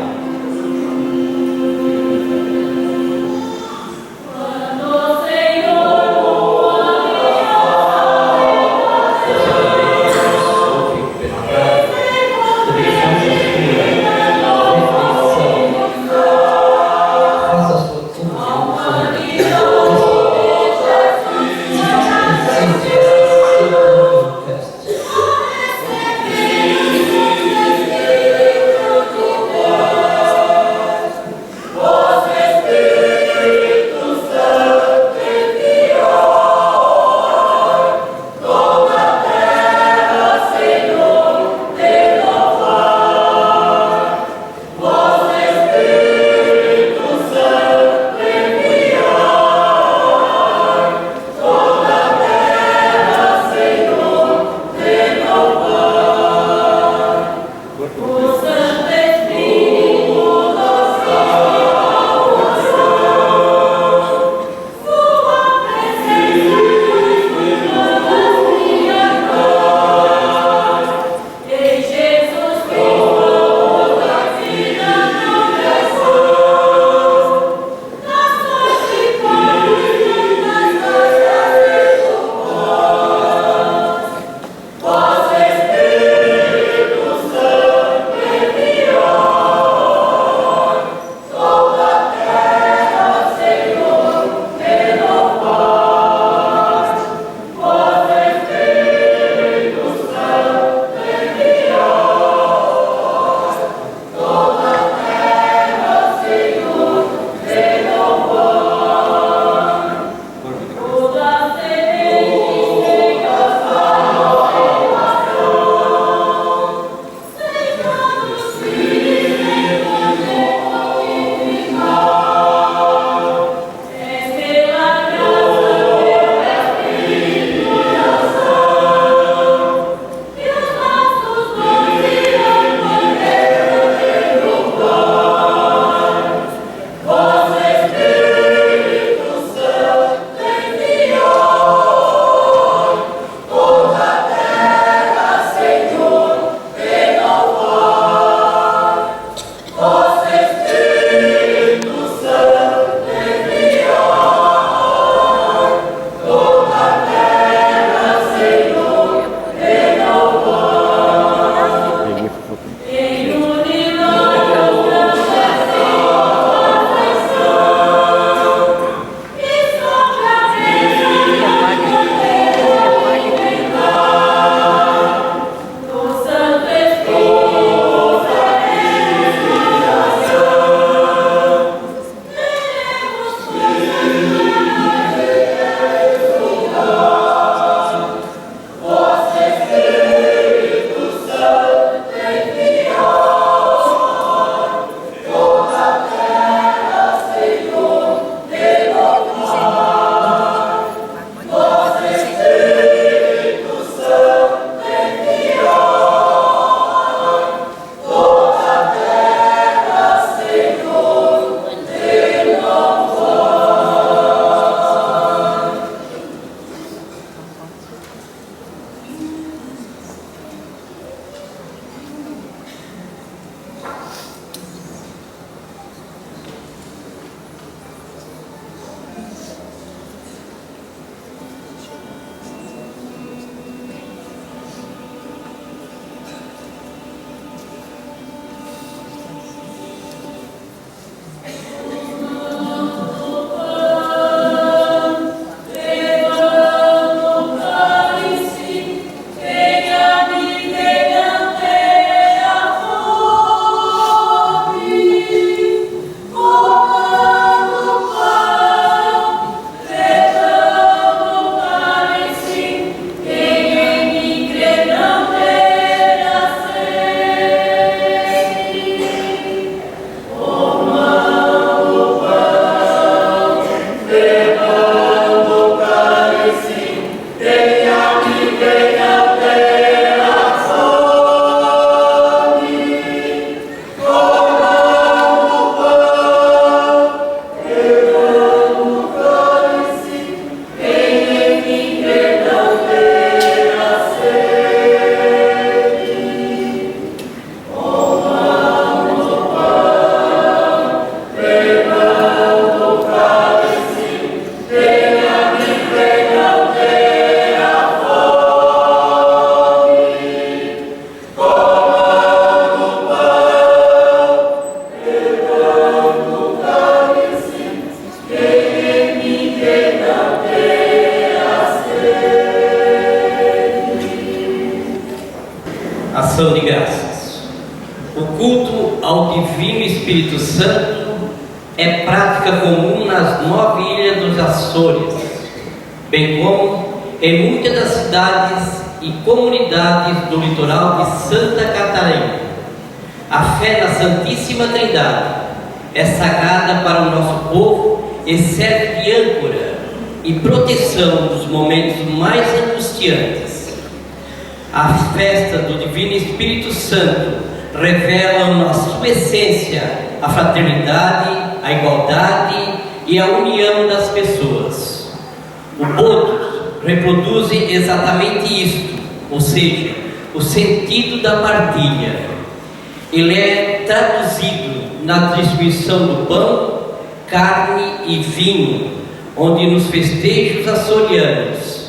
Ação de Graças. O culto ao Divino Espírito Santo é prática comum nas 9 ilhas dos Açores, bem como em muitas das cidades e comunidades do litoral de Santa Catarina. A fé na Santíssima Trindade é sagrada para o nosso povo e serve de âncora e proteção nos momentos mais angustiantes. A festa do Divino Espírito Santo revela na sua essência a fraternidade, a igualdade e a união das pessoas. O Botos reproduz exatamente isto, ou seja, o sentido da partilha. Ele é traduzido na distribuição do pão, carne e vinho, onde nos festejos açorianos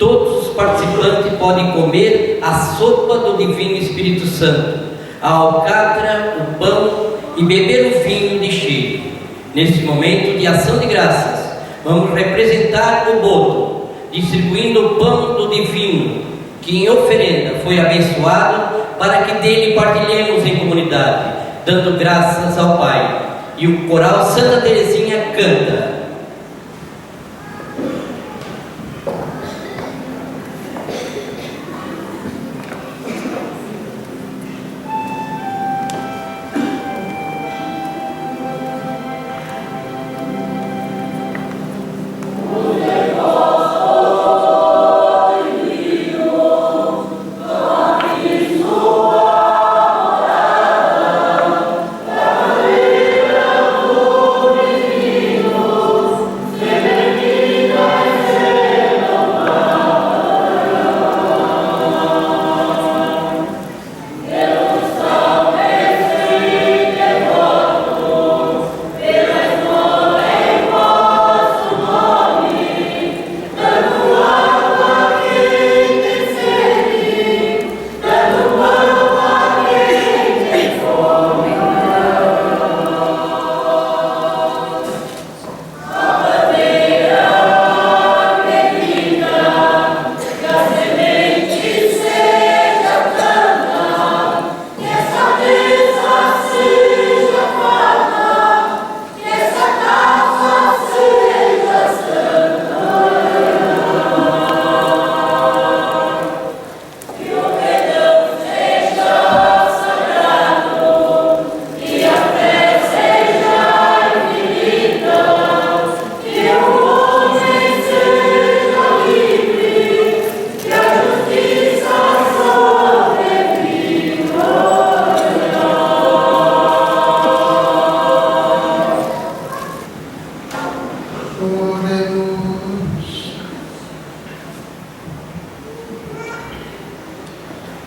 todos os participantes podem comer a sopa do Divino Espírito Santo, a alcatra, o pão e beber o vinho de cheiro. Neste momento de ação de graças, vamos representar o boto, distribuindo o pão do divino, que em oferenda foi abençoado, para que dele partilhemos em comunidade, dando graças ao Pai. E o coral Santa Teresinha canta.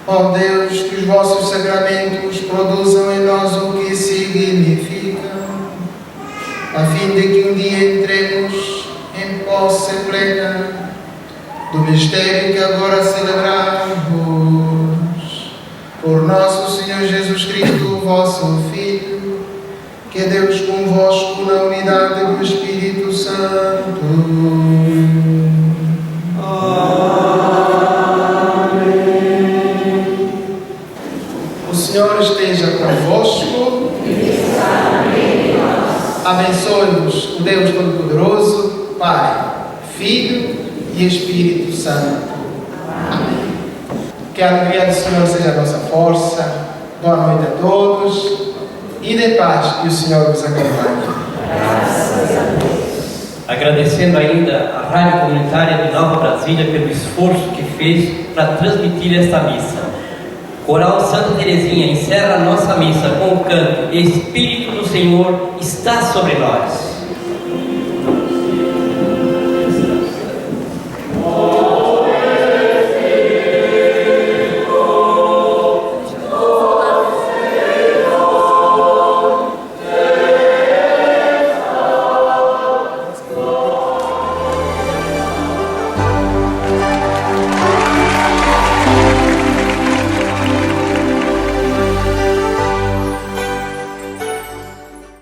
Ó Deus, que os vossos sacramentos produzam em nós o que significa, a fim de que um dia entremos em posse plena do mistério que agora celebramos. Por nosso Senhor Jesus Cristo, vosso Filho, que é Deus convosco na unidade do Espírito Santo. O Senhor esteja convosco. Abençoe-vos o Deus Todo-Poderoso, Pai, Filho e Espírito Santo. Amém. Que a alegria do Senhor seja a nossa força. Boa noite a todos e de paz que o Senhor vos acompanhe. Graças a Deus. Agradecendo ainda a Rádio Comunitária de Nova Brasília pelo esforço que fez para transmitir esta missa. Coral Santa Teresinha encerra a nossa missa com o canto Espírito do Senhor está sobre nós.